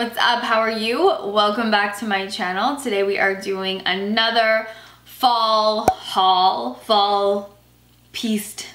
what's up? How are you? Welcome back to my channel. Today we are doing another fall haul, fall pieced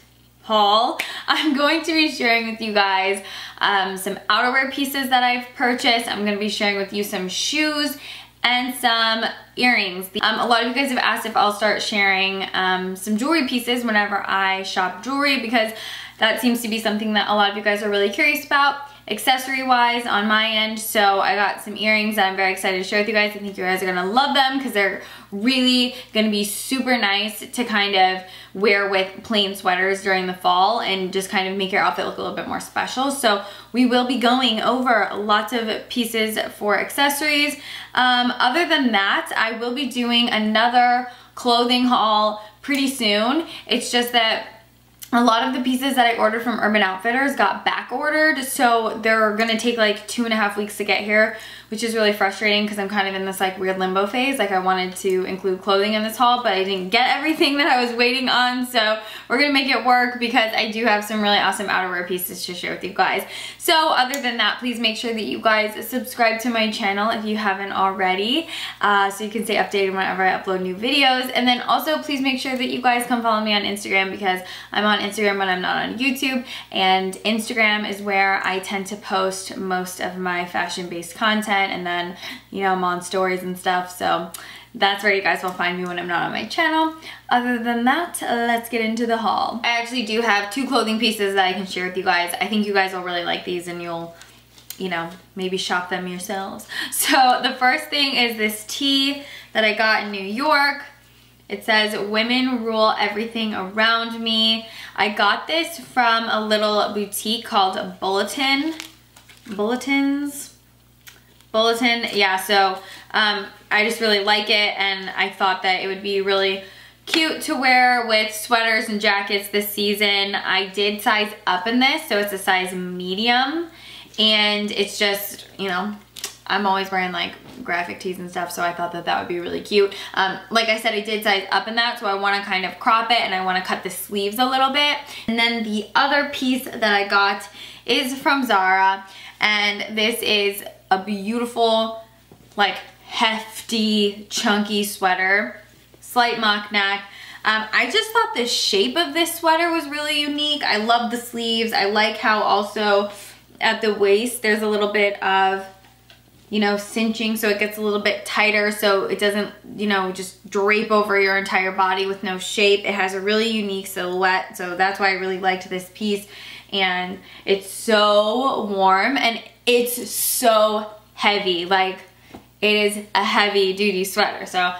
haul. I'm going to be sharing with you guys some outerwear pieces that I've purchased. I'm going to be sharing with you some shoes and some earrings. A lot of you guys have asked if I'll start sharing some jewelry pieces whenever I shop jewelry, because that seems to be something that a lot of you guys are really curious about, accessory wise on my end. So I got some earrings that I'm very excited to share with you guys. I think you guys are gonna love them because they're really gonna be super nice to kind of wear with plain sweaters during the fall and just kind of make your outfit look a little bit more special. So we will be going over lots of pieces for accessories. Other than that, I will be doing another clothing haul pretty soon. It's just that a lot of the pieces that I ordered from Urban Outfitters got back ordered, so they're gonna take like 2.5 weeks to get here, which is really frustrating because I'm kind of in this like weird limbo phase. Like I wanted to include clothing in this haul, but I didn't get everything that I was waiting on, so we're gonna make it work because I do have some really awesome outerwear pieces to share with you guys. So other than that, please make sure that you guys subscribe to my channel if you haven't already, so you can stay updated whenever I upload new videos. And then also please make sure that you guys come follow me on Instagram, because I'm on Instagram when I'm not on YouTube, and Instagram is where I tend to post most of my fashion-based content, and then, you know, I'm on stories and stuff, so that's where you guys will find me when I'm not on my channel. Other than that, let's get into the haul. I actually do have 2 clothing pieces that I can share with you guys. I think you guys will really like these and you'll, you know, maybe shop them yourselves. So the first thing is this tee that I got in New York. It says, "Women rule everything around me." I got this from a little boutique called Bulletin. Bulletin, yeah, so I just really like it, and I thought that it would be really cute to wear with sweaters and jackets this season. I did size up in this, so it's a size medium, and it's just, you know, I'm always wearing like graphic tees and stuff, so I thought that that would be really cute. Like I said, I did size up in that, so I want to kind of crop it and I want to cut the sleeves a little bit. And then the other piece that I got is from ZARA, and this is a beautiful, like hefty, chunky sweater, slight mock neck. I just thought the shape of this sweater was really unique. I love the sleeves. I like how also at the waist there's a little bit of, you know, cinching, so it gets a little bit tighter so it doesn't, you know, just drape over your entire body with no shape. It has a really unique silhouette, so that's why I really liked this piece. And it's so warm and it's so heavy. Like, it is a heavy duty sweater, so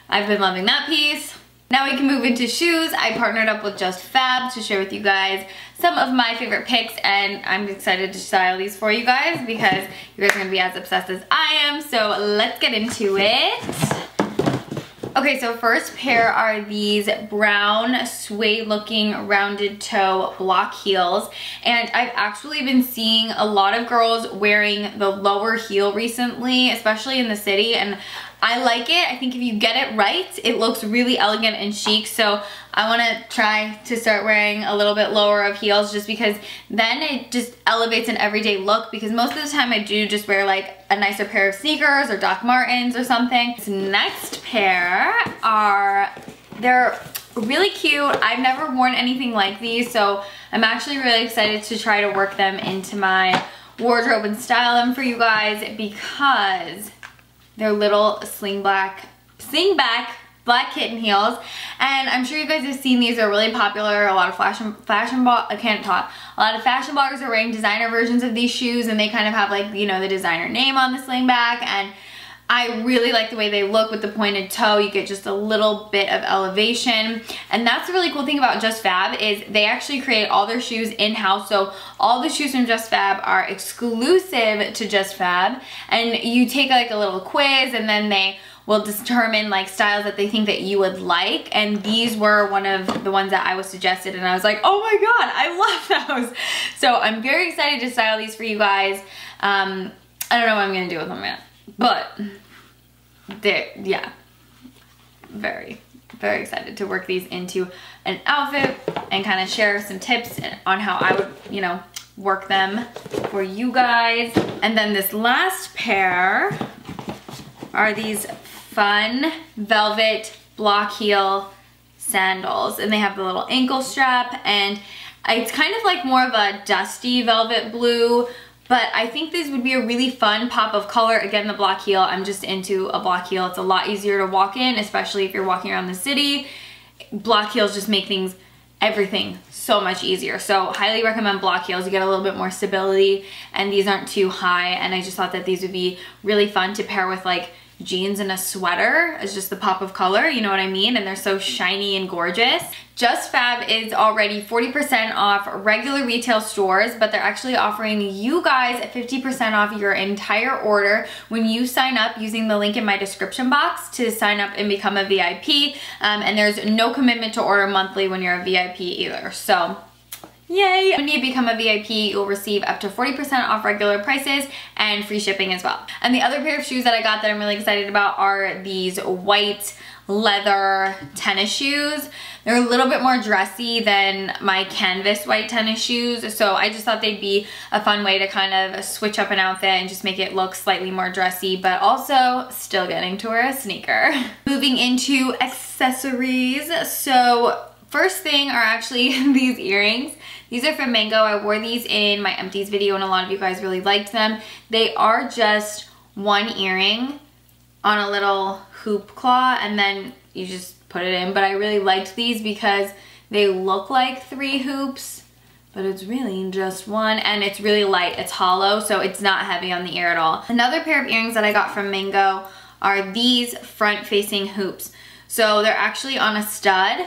I've been loving that piece. Now we can move into shoes. I partnered up with Just Fab to share with you guys some of my favorite picks, and I'm excited to style these for you guys because you guys are gonna be as obsessed as I am, so let's get into it. Okay, so first pair are these brown suede looking rounded toe block heels, and I've actually been seeing a lot of girls wearing the lower heel recently, especially in the city, and I like it. I think if you get it right, it looks really elegant and chic, so I want to try to start wearing a little bit lower of heels, just because then it just elevates an everyday look, because most of the time I do just wear like a nicer pair of sneakers or Doc Martens or something. This next pair they're really cute. I've never worn anything like these, so I'm actually really excited to try to work them into my wardrobe and style them for you guys, because they're little sling back black kitten heels, and I'm sure you guys have seen these. Are really popular. A lot of fashion bloggers are wearing designer versions of these shoes, and they kind of have like, you know, the designer name on the sling back, and I really like the way they look with the pointed toe. You get just a little bit of elevation, and that's the really cool thing about Just Fab is they actually create all their shoes in-house. So all the shoes from Just Fab are exclusive to Just Fab, and you take like a little quiz, and then they will determine like styles that they think that you would like, and these were one of the ones that I was suggested, and I was like, oh my god, I love those. So I'm very excited to style these for you guys. I don't know what I'm gonna do with them yet, but yeah, very excited to work these into an outfit and kind of share some tips on how I would, you know, work them for you guys. And then this last pair are these fun velvet block heel sandals, and they have the little ankle strap, and it's kind of like more of a dusty velvet blue, but I think these would be a really fun pop of color. Again, the block heel, I'm just into a block heel. It's a lot easier to walk in, especially if you're walking around the city. Block heels just make everything so much easier. So highly recommend block heels. You get a little bit more stability, and these aren't too high, and I just thought that these would be really fun to pair with like jeans and a sweater as just the pop of color, you know what I mean? And they're so shiny and gorgeous. Just Fab is already 40% off regular retail stores, but they're actually offering you guys 50% off your entire order when you sign up using the link in my description box to sign up and become a VIP. And there's no commitment to order monthly when you're a VIP either. So yay! When you become a VIP, you'll receive up to 40% off regular prices and free shipping as well. And the other pair of shoes that I got that I'm really excited about are these white leather tennis shoes. They're a little bit more dressy than my canvas white tennis shoes, so I just thought they'd be a fun way to kind of switch up an outfit and just make it look slightly more dressy, but also still getting to wear a sneaker. Moving into accessories. So first thing are actually these earrings. These are from Mango. I wore these in my empties video and a lot of you guys really liked them. They are just one earring on a little hoop claw, and then you just put it in. But I really liked these because they look like 3 hoops, but it's really just one, and it's really light. It's hollow, so it's not heavy on the ear at all. Another pair of earrings that I got from Mango are these front-facing hoops. So they're actually on a stud,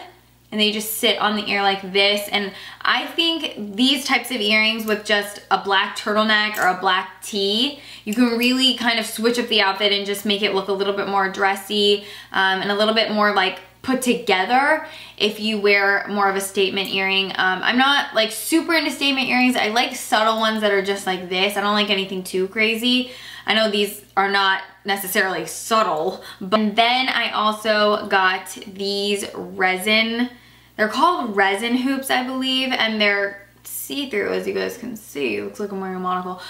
and they just sit on the ear like this. And I think these types of earrings with just a black turtleneck or a black tee, you can really kind of switch up the outfit and just make it look a little bit more dressy and a little bit more like put together if you wear more of a statement earring. I'm not like super into statement earrings. I like subtle ones that are just like this. I don't like anything too crazy. I know these are not necessarily subtle, but then I also got these resin, they're called resin hoops, I believe, and they're see-through, as you guys can see. It looks like I'm wearing a monocle.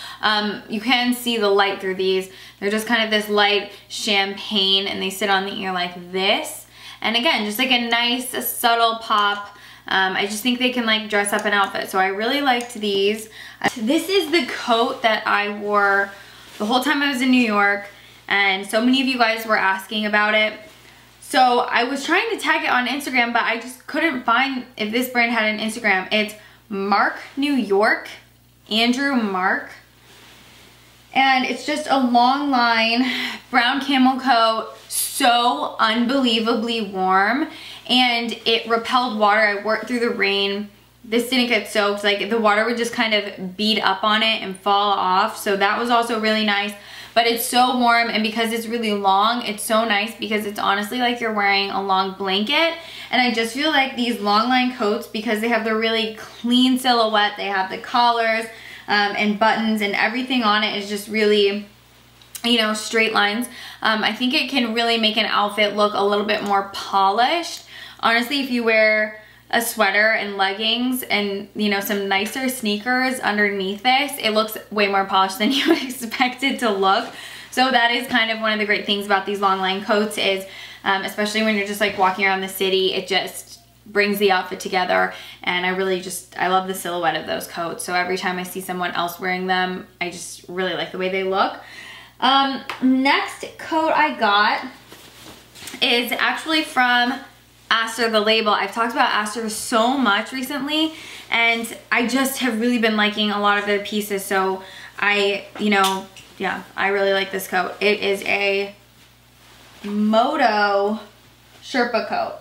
You can see the light through these. They're just kind of this light champagne, and they sit on the ear like this. And again, just like a nice, subtle pop. I just think they can like dress up an outfit, so I really liked these. This is the coat that I wore the whole time I was in New York, and so many of you guys were asking about it. So I was trying to tag it on Instagram, but I just couldn't find if this brand had an Instagram. It's Mark New York, Andrew Mark. And it's just a long line brown camel coat, so unbelievably warm, and it repelled water. I wore it through the rain. This didn't get soaked. Like the water would just kind of bead up on it and fall off. So that was also really nice. But it's so warm, and because it's really long, it's so nice because it's honestly like you're wearing a long blanket. And I just feel like these long line coats, because they have the really clean silhouette, they have the collars and buttons, and everything on it is just really, you know, straight lines. I think it can really make an outfit look a little bit more polished. Honestly, if you wear a sweater and leggings and, you know, some nicer sneakers underneath this, it looks way more polished than you would expect it to look. So that is kind of one of the great things about these long line coats is, especially when you're just like walking around the city, it just brings the outfit together. And I really just, I love the silhouette of those coats. So every time I see someone else wearing them, I just really like the way they look. Next coat I got is actually from Aster, the label. I've talked about Aster so much recently, and I just have really been liking a lot of their pieces. So I, you know, yeah, I really like this coat. It is a Moto Sherpa coat.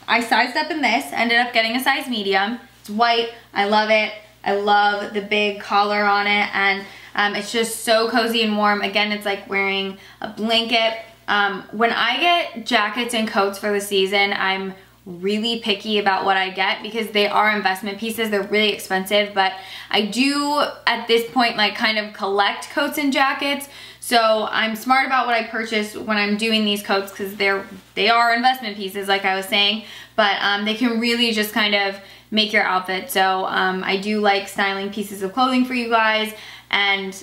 I sized up in this, ended up getting a size medium. It's white. I love it. I love the big collar on it, and it's just so cozy and warm. Again, it's like wearing a blanket. When I get jackets and coats for the season, I'm really picky about what I get because they are investment pieces. They're really expensive, but I do at this point like kind of collect coats and jackets. So I'm smart about what I purchase when I'm doing these coats because they are investment pieces like I was saying, but they can really just kind of make your outfit. So I do like styling pieces of clothing for you guys, and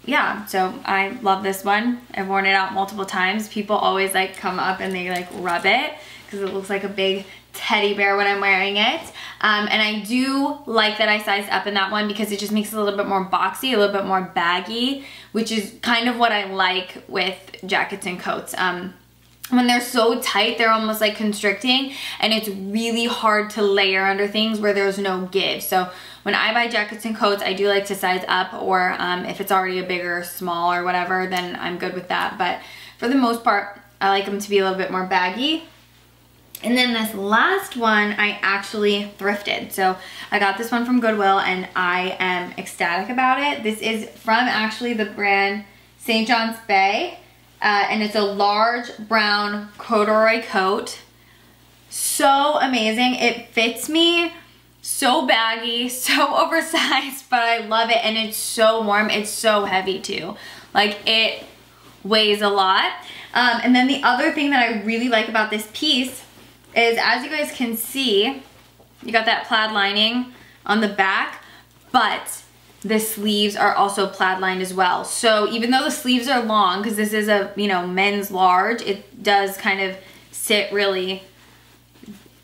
yeah, so I love this one. I've worn it out multiple times. People always like come up and they like rub it because it looks like a big teddy bear when I'm wearing it. And I do like that I sized up in that one because it just makes it a little bit more boxy, a little bit more baggy, which is kind of what I like with jackets and coats. When they're so tight, they're almost like constricting, and it's really hard to layer under things where there's no give. So when I buy jackets and coats, I do like to size up, or if it's already a bigger or small or whatever, then I'm good with that. But for the most part, I like them to be a little bit more baggy. And then this last one, I actually thrifted. So I got this one from Goodwill and I am ecstatic about it. This is from actually the brand St. John's Bay. And it's a large brown corduroy coat. So amazing. It fits me, so baggy, so oversized, but I love it. And it's so warm. It's so heavy too. Like, it weighs a lot. And then the other thing that I really like about this piece is, as you guys can see, you got that plaid lining on the back, but the sleeves are also plaid lined as well. So even though the sleeves are long, because this is a, you know, men's large, it does kind of sit really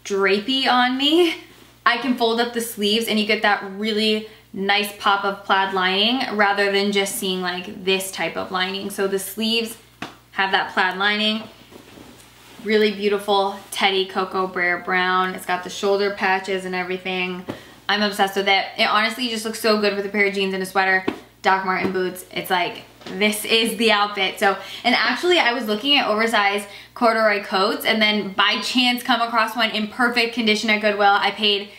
drapey on me. I can fold up the sleeves and you get that really nice pop of plaid lining rather than just seeing like this type of lining. So the sleeves have that plaid lining. Really beautiful teddy cocoa brayer brown. It's got the shoulder patches and everything. I'm obsessed with it. It honestly just looks so good with a pair of jeans and a sweater, Doc Marten boots. It's like, this is the outfit. So, and actually I was looking at oversized corduroy coats and then by chance come across one in perfect condition at Goodwill. I paid,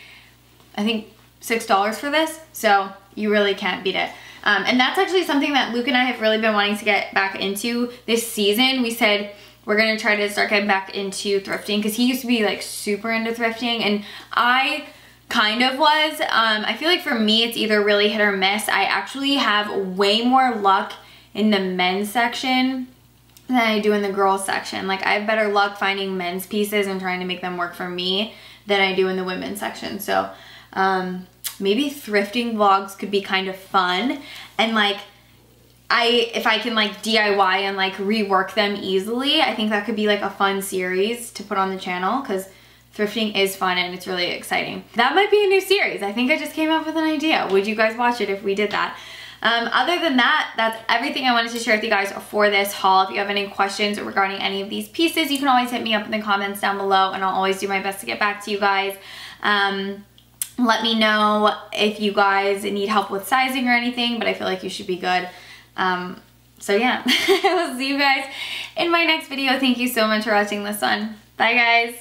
I think, $6 for this. So you really can't beat it. And that's actually something that Luke and I have really been wanting to get back into this season. We said, we're gonna try to start getting back into thrifting because he used to be like super into thrifting and I kind of was. I feel like for me it's either really hit or miss. I actually have way more luck in the men's section than I do in the girls section. Like, I have better luck finding men's pieces and trying to make them work for me than I do in the women's section. So maybe thrifting vlogs could be kind of fun, and like if I can like DIY and like rework them easily, I think that could be like a fun series to put on the channel because thrifting is fun and it's really exciting. That might be a new series. I think I just came up with an idea. Would you guys watch it if we did that? Other than that, that's everything I wanted to share with you guys for this haul. If you have any questions regarding any of these pieces, you can always hit me up in the comments down below and I'll always do my best to get back to you guys. Let me know if you guys need help with sizing or anything, but I feel like you should be good. So yeah, I will see you guys in my next video. Thank you so much for watching this one. Bye guys.